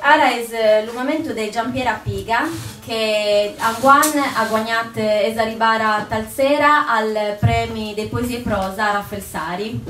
Ara è il momento di Giampiera Piga, che anguan ha guagnato esaribara tal sera al premi dei poesie prosa a Raffelsari.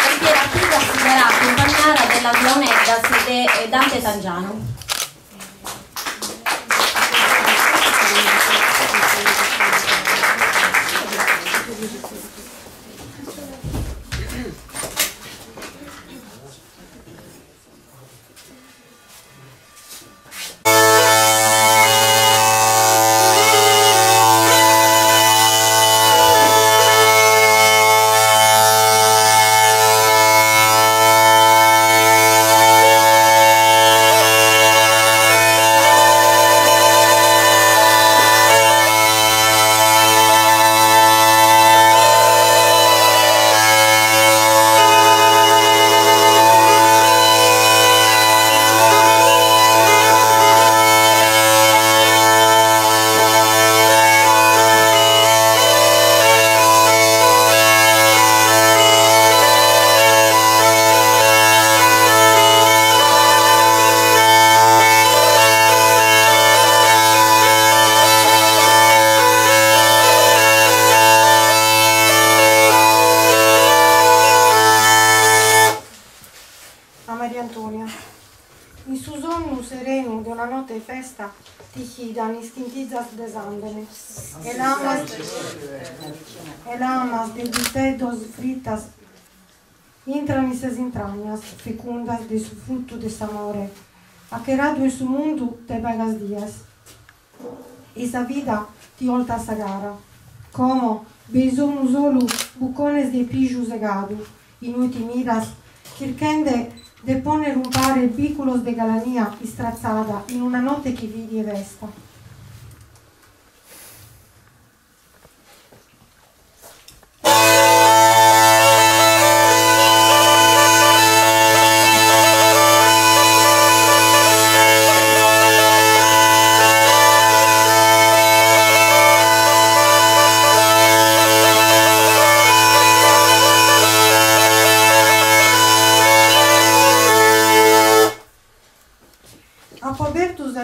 Giampiera Piga si verrà accompagnata della Leoneddas e Dante Tangiano. El amas de dedos fritas entran en esas entrañas fecundas de su fruto de amore, aquerado en su mundo te vagas días. Esa vida ti olta sagara, como besono solo bucones de pillo segado, y no ti miras, quirquende de poner un pare piculos de galanía istrazzada in una notte che vidi e vesta.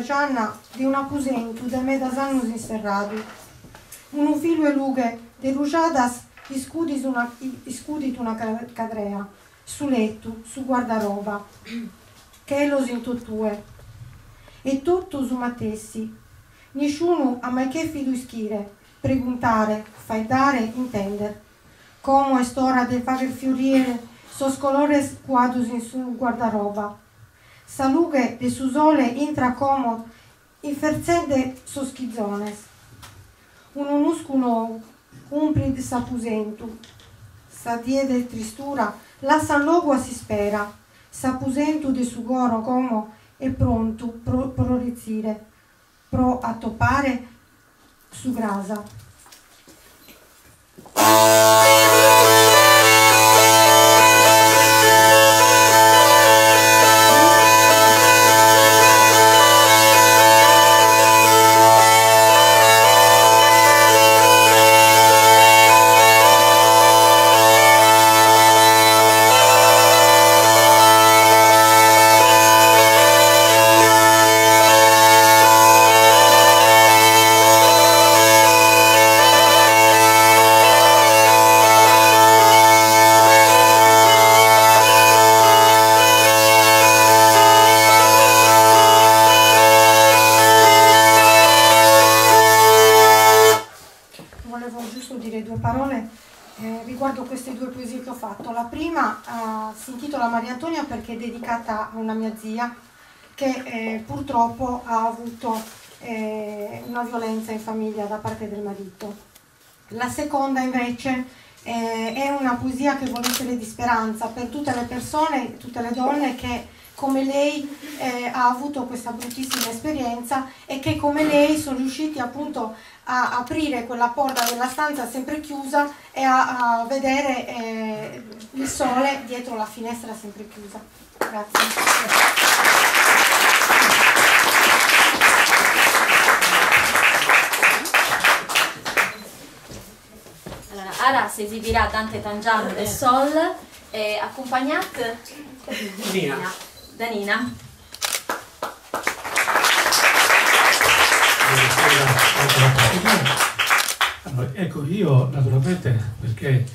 Gianna di un aposento de me das annos inserrado. Un filho e lughe de rugiadas iscudit una cadrea, su letto, su guardaroba, che los in tottue. E tutto su matessi. Nessuno ha mai che fido ischire, preguntare, fai dare, intender. Come è stora de fare fiorire, sos colores quadros in su guardaroba. Salughe de su sole intra comod, inferzende soschizzones. Un unusculo umprid s'apusentu, sa diede tristura, la san logua si spera, s'apusentu de su goro como è pronto pro rizire, pro a toppare su grasa. Riguardo queste due poesie che ho fatto. La prima si intitola Maria Antonia perché è dedicata a una mia zia che purtroppo ha avuto una violenza in famiglia da parte del marito. La seconda invece è una poesia che vuole essere di speranza per tutte le persone, tutte le donne che come lei ha avuto questa bruttissima esperienza e che come lei sono riusciti appunto a aprire quella porta della stanza sempre chiusa e a vedere il sole dietro la finestra sempre chiusa. Grazie. Allora, ora si esibirà Dante Tangiano del Sol accompagnate da Nina. Allora, ecco, io naturalmente, perché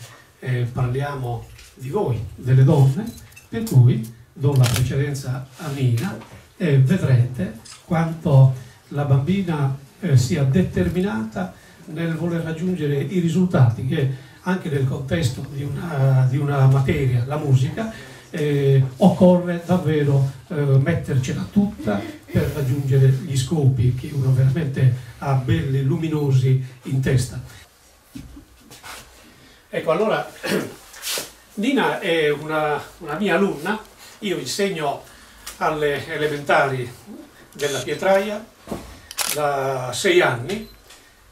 parliamo di voi, delle donne, per cui do la precedenza a Nina e vedrete quanto la bambina sia determinata nel voler raggiungere i risultati che anche nel contesto di una materia, la musica, occorre davvero mettercela tutta per raggiungere gli scopi che uno veramente ha belli, luminosi in testa. Ecco, allora, Nina è una mia alunna, io insegno alle elementari della Pietraia da 6 anni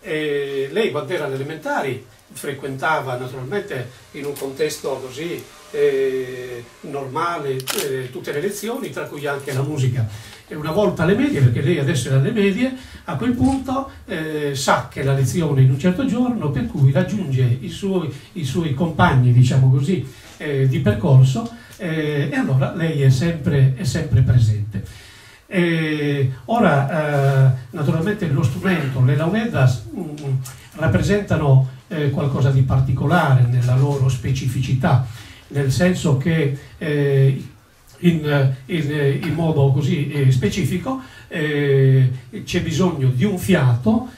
e lei quando era alle elementari frequentava naturalmente in un contesto così normale tutte le lezioni, tra cui anche la musica. E una volta alle medie, perché lei adesso è alle medie, a quel punto sa che la lezione in un certo giorno, per cui raggiunge i suoi compagni, diciamo così, di percorso, e allora lei è sempre presente. Ora, naturalmente lo strumento, le lauredas rappresentano qualcosa di particolare nella loro specificità, nel senso che in modo così specifico c'è bisogno di un fiato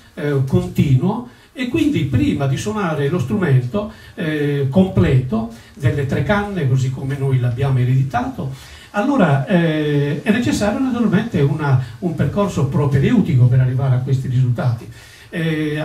continuo e quindi prima di suonare lo strumento completo delle 3 canne, così come noi l'abbiamo ereditato, allora è necessario naturalmente un percorso propedeutico per arrivare a questi risultati.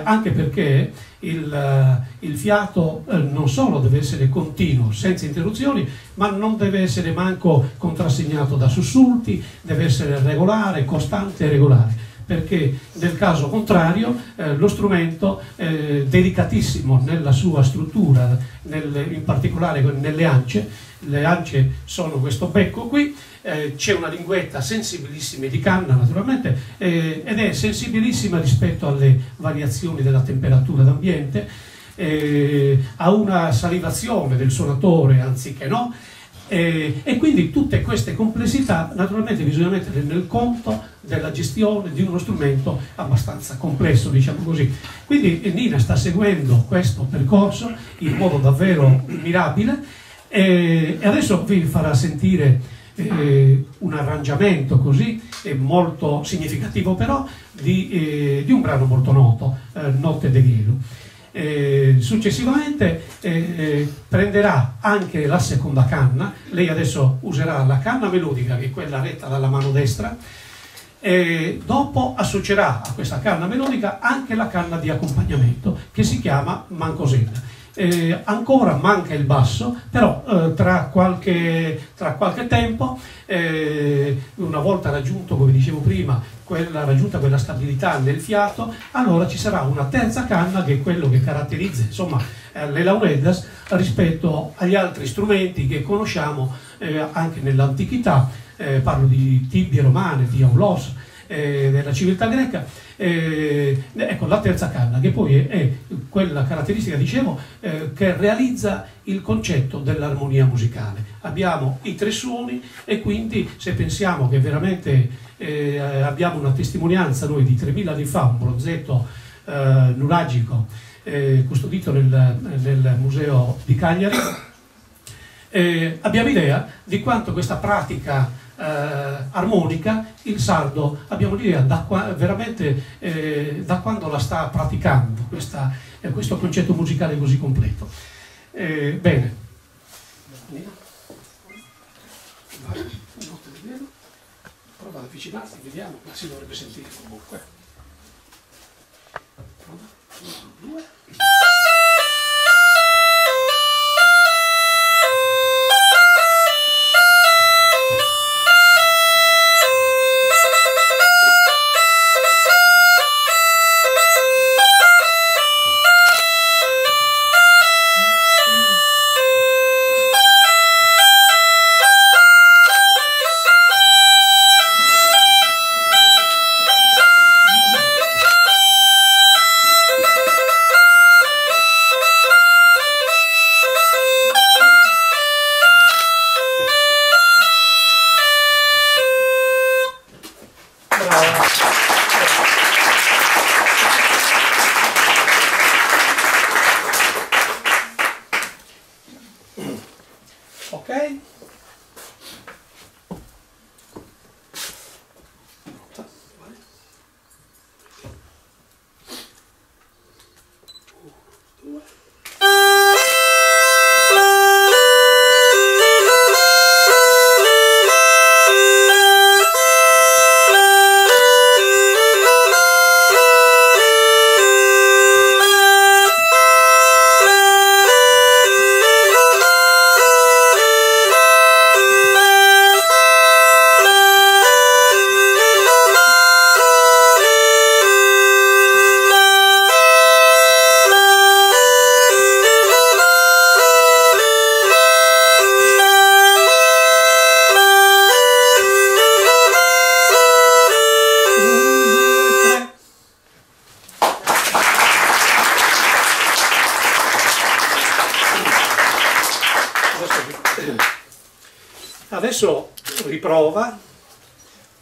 Anche perché il fiato non solo deve essere continuo, senza interruzioni, ma non deve essere manco contrassegnato da sussulti, deve essere regolare, costante e regolare, perché nel caso contrario lo strumento, delicatissimo nella sua struttura, in particolare nelle ance, le ance sono questo becco qui, c'è una linguetta sensibilissima di canna naturalmente ed è sensibilissima rispetto alle variazioni della temperatura d'ambiente, ha una salivazione del suonatore anziché no, e quindi tutte queste complessità naturalmente bisogna mettere nel conto della gestione di uno strumento abbastanza complesso, diciamo così. Quindi Nina sta seguendo questo percorso in modo davvero mirabile e adesso vi farà sentire un arrangiamento così molto significativo però di un brano molto noto, Notte de Gelo. Successivamente prenderà anche la seconda canna, lei adesso userà la canna melodica che è quella retta dalla mano destra e dopo associerà a questa canna melodica anche la canna di accompagnamento che si chiama mancosella. Ancora manca il basso, però tra qualche tempo, una volta raggiunto, come dicevo prima, raggiunta quella stabilità nel fiato, allora ci sarà una terza canna che è quello che caratterizza insomma le lauredas rispetto agli altri strumenti che conosciamo anche nell'antichità, parlo di tibie romane, di aulos, della civiltà greca. Ecco la terza canna che poi è quella caratteristica, dicevo, che realizza il concetto dell'armonia musicale. Abbiamo i 3 suoni e quindi se pensiamo che veramente abbiamo una testimonianza noi di 3000 anni fa, un bronzetto nuragico custodito nel museo di Cagliari, abbiamo idea di quanto questa pratica armonica, il sardo, abbiamo l'idea veramente da quando la sta praticando, questo concetto musicale così completo. Bene. Vai, notte di velo. Prova ad avvicinarsi, vediamo, ma si dovrebbe sentire comunque. Prova, 1, 2. Ok? Adesso riprova,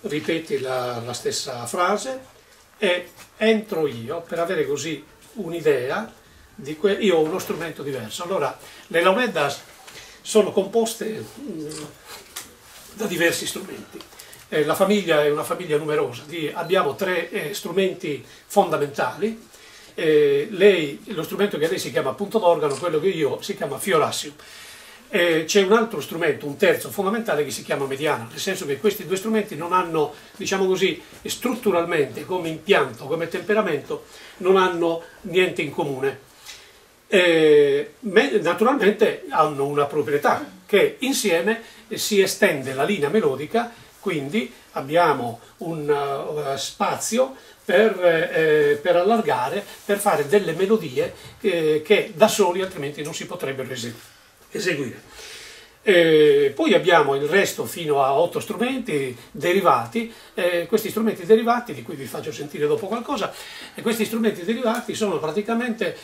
ripeti la stessa frase e entro io per avere così un'idea di io ho uno strumento diverso. Allora, le laumedas sono composte da diversi strumenti. La famiglia è una famiglia numerosa, abbiamo 3 strumenti fondamentali. Lo strumento che lei si chiama punto d'organo, quello che io si chiama fiorassium. C'è un altro strumento, un terzo fondamentale, che si chiama mediana, nel senso che questi 2 strumenti non hanno, diciamo così, strutturalmente, come impianto, come temperamento, non hanno niente in comune. Naturalmente hanno una proprietà, che insieme si estende la linea melodica, quindi abbiamo un spazio per allargare, per fare delle melodie che da soli altrimenti non si potrebbero eseguire. Poi abbiamo il resto fino a 8 strumenti derivati. Questi strumenti derivati, di cui vi faccio sentire dopo qualcosa, questi strumenti derivati sono praticamente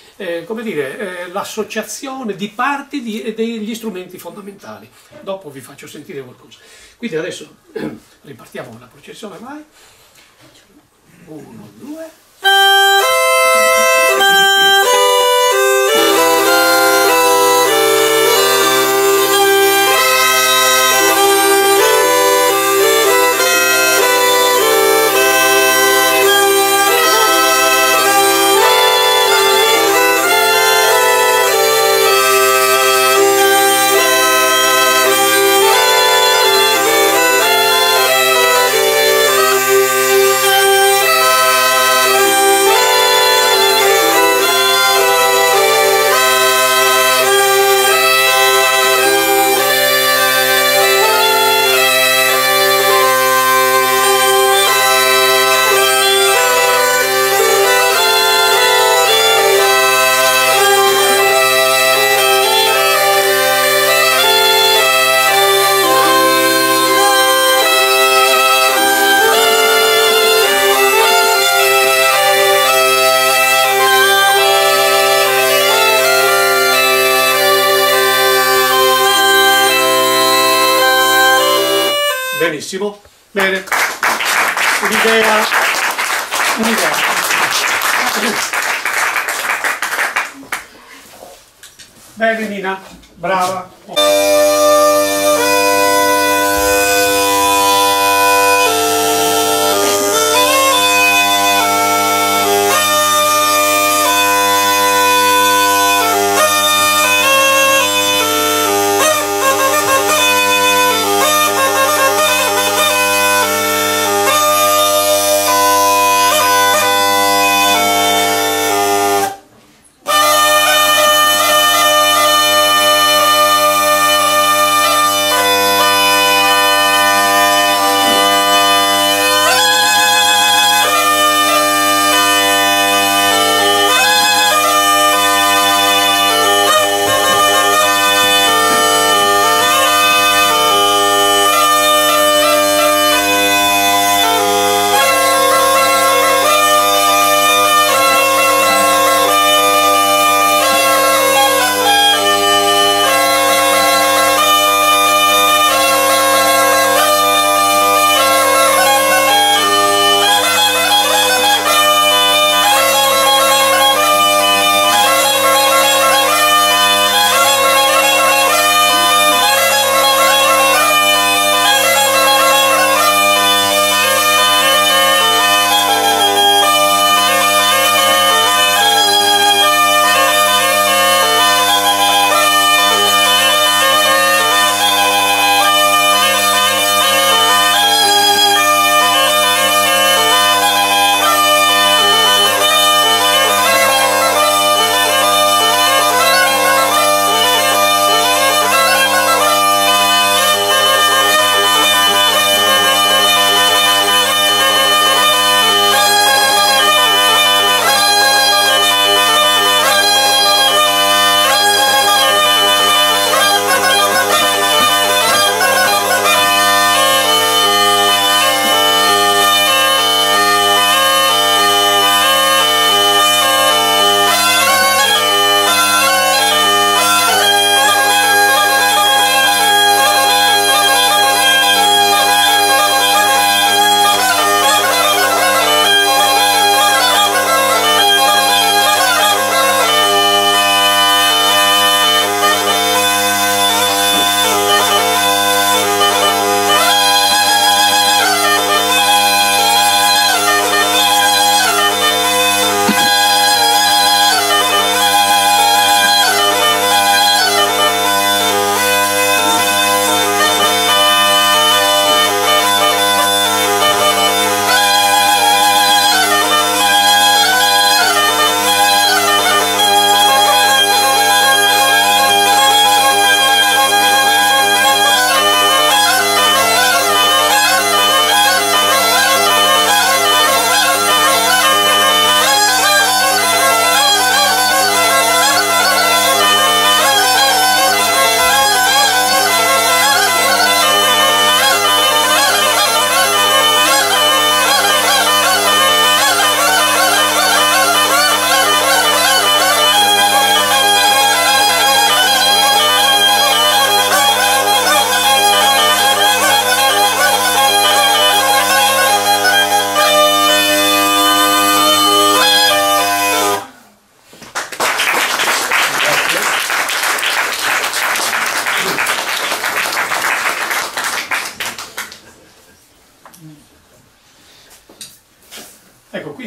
come dire, l'associazione di parti degli strumenti fondamentali. Dopo vi faccio sentire qualcosa. Quindi adesso ripartiamo con la processione, vai. 1, 2. Benissimo, bene, un'idea. Bene Nina, brava.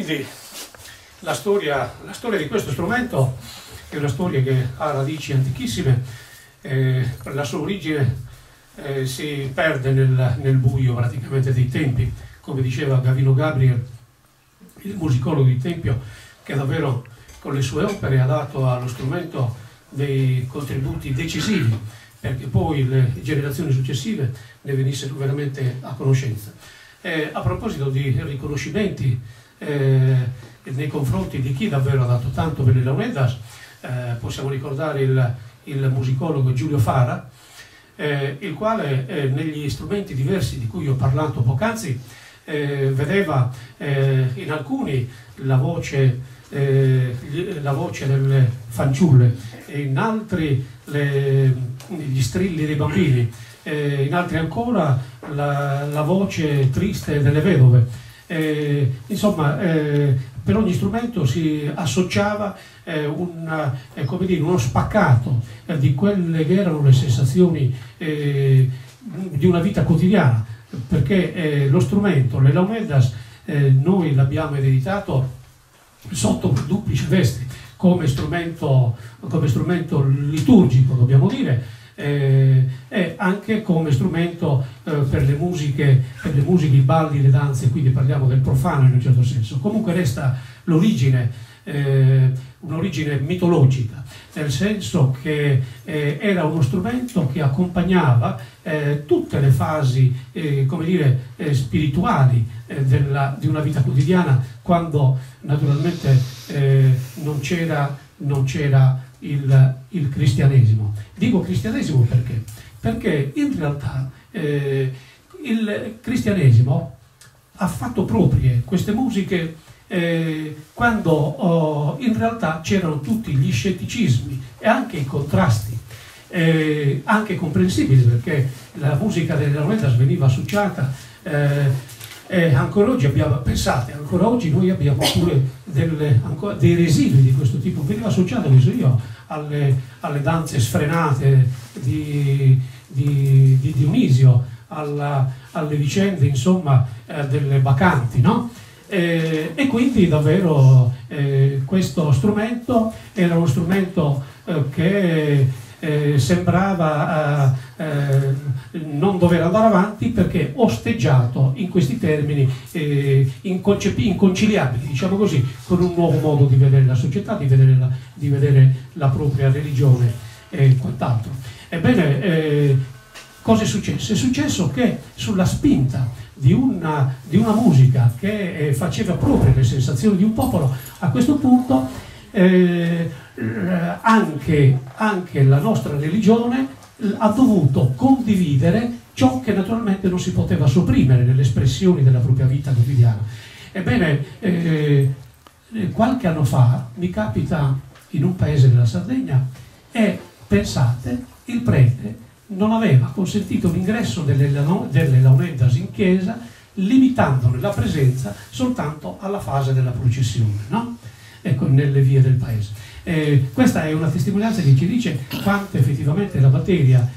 quindi la storia di questo strumento è una storia che ha radici antichissime, la sua origine si perde nel buio praticamente dei tempi, come diceva Gavino Gabriel, il musicologo di Tempio, che davvero con le sue opere ha dato allo strumento dei contributi decisivi perché poi le generazioni successive ne venissero veramente a conoscenza. A proposito di riconoscimenti nei confronti di chi davvero ha dato tanto per le Launeddas, possiamo ricordare il musicologo Giulio Fara, il quale negli strumenti diversi di cui ho parlato poc'anzi vedeva in alcuni la voce delle fanciulle, e in altri gli strilli dei bambini, in altri ancora la voce triste delle vedove. Insomma, per ogni strumento si associava come dire, uno spaccato di quelle che erano le sensazioni di una vita quotidiana, perché lo strumento, le Launeddas, noi l'abbiamo ereditato sotto duplice veste, come strumento liturgico, dobbiamo dire, e anche come strumento per le musiche, i balli, le danze. Quindi parliamo del profano in un certo senso. Comunque resta l'origine, un'origine mitologica, nel senso che era uno strumento che accompagnava tutte le fasi come dire, spirituali di una vita quotidiana, quando naturalmente non c'era il cristianesimo. Dico cristianesimo perché? Perché in realtà il cristianesimo ha fatto proprie queste musiche quando in realtà c'erano tutti gli scetticismi e anche i contrasti, anche comprensibili, perché la musica delle Launeddas veniva associata ancora oggi pensate, ancora oggi noi abbiamo pure dei residui di questo tipo. Veniva associato, alle danze sfrenate di Dionisio, alle vicende, insomma, delle bacanti, no? E quindi davvero questo strumento era uno strumento che sembrava non dover andare avanti, perché osteggiato in questi termini inconciliabili, diciamo così, con un nuovo modo di vedere la società, di vedere la propria religione e quant'altro. Ebbene, cosa è successo? È successo che sulla spinta di una musica che faceva proprie le sensazioni di un popolo, a questo punto anche la nostra religione ha dovuto condividere ciò che naturalmente non si poteva sopprimere nelle espressioni della propria vita quotidiana. Ebbene, qualche anno fa mi capita in un paese della Sardegna e, pensate, il prete non aveva consentito l'ingresso delle Launeddas in chiesa, limitandone la presenza soltanto alla fase della processione, no? Ecco, nelle vie del paese. Questa è una testimonianza che ci dice quanto effettivamente la materia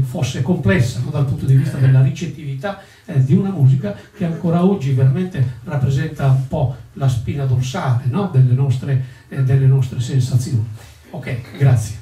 fosse complessa, no? Dal punto di vista della ricettività di una musica che ancora oggi veramente rappresenta un po' la spina dorsale, no? delle nostre sensazioni. Ok, grazie.